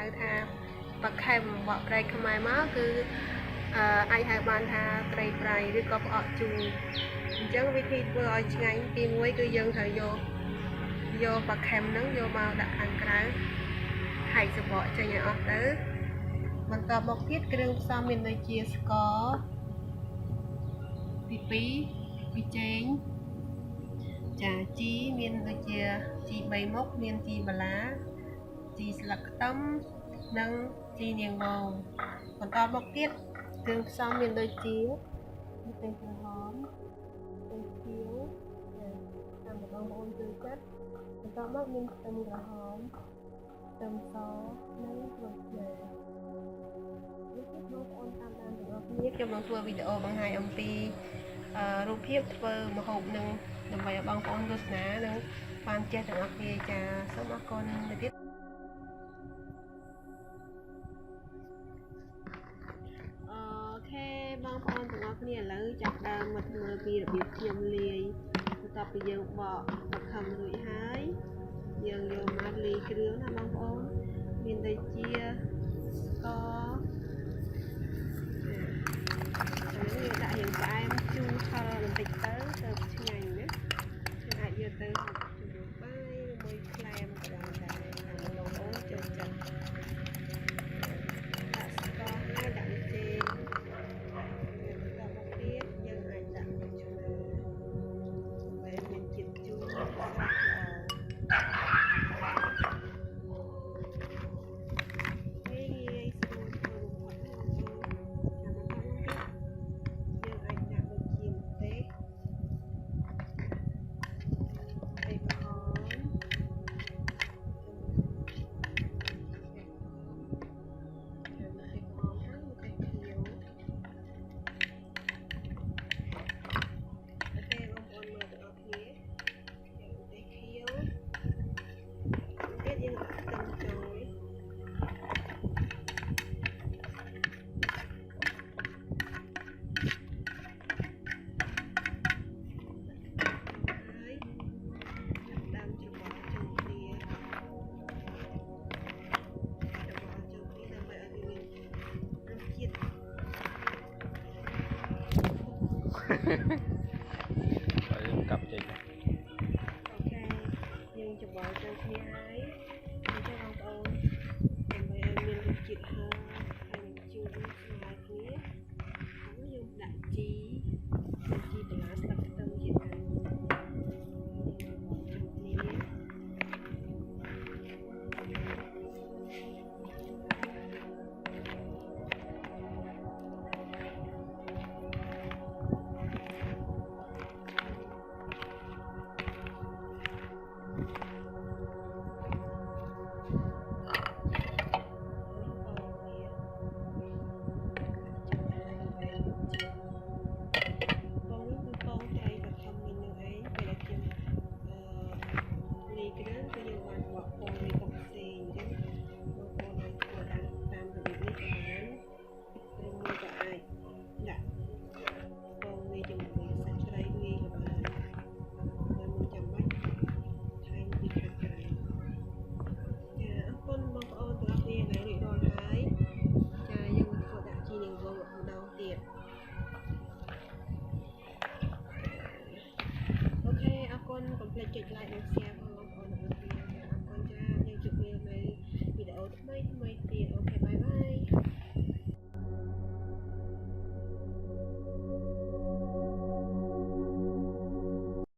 ៅថាបខែមបកប្រៃខ្មែរមកគឺអាចហៅបានថាត្រីប្រៃឬក៏ផ្អកជូរអញ្ចឹងវិធីធ្វើឲ្យឆ្ងាញ់ទី1គឺយើងត្រូវយកបខែមហ្នឹងយកមកដាក់ខាងក្រៅហែកសបកចេញឲ្យអស់ទៅបន្តមកទៀតគ្រឿងផ្សំមានដូចជាស្ករទី2ប៊ីចេងចាជីមានដូចជាជី3មុខមានជីបាឡាជីស្លឹកខ្ទឹមនិងជីនាងវងបន្តមកទៀតគ្រឿងផ្សំមានដូចជាម្ទេសក្រហមម្ទេសខៀវតាមបងប្អូនចូលចិត្តបន្តមកមានខ្ទឹមក្រហមខ្ទឹមសនិងក្រូចឆ្មានេះគឺបងប្អូនតាមដានទាំងអស់គ្នាខ្ញុំនឹងធ្វើវីដេអូបង្ហាញអំពីរូបភាពធ្វើម្ហូបនឹងដើម្បីឲ្យបងប្អូនទស្សនានិងបានចេះទាំងអស់គ្នាចាសូមអរគុណទៅទៀតអូខេបងប្អូនទាំងអស់គ្នាឥឡូវចាប់ដើមមកមើលពីរបៀបខ្ញុំលាយបន្ទាប់ពីយើងបកខំរួចហើយយើងយកមកលាយគ្រឿងណាបងប្អូនមានដូចជាស្ករយើងដាក់យើងផ្អែមជូរហឹរបន្តិចទៅឆ្ងាញ់ណាអាចយកទៅជាមួយបាយមួយក្លែមក៏បានដែរតាមបងប្អូនចូលចិត្តដាក់ស្ករហើយដាក់ចេកបន្តមកទៀតយើងអាចដាក់ទឹកឆ្មាដើម្បីមានជាតិជូរល្អ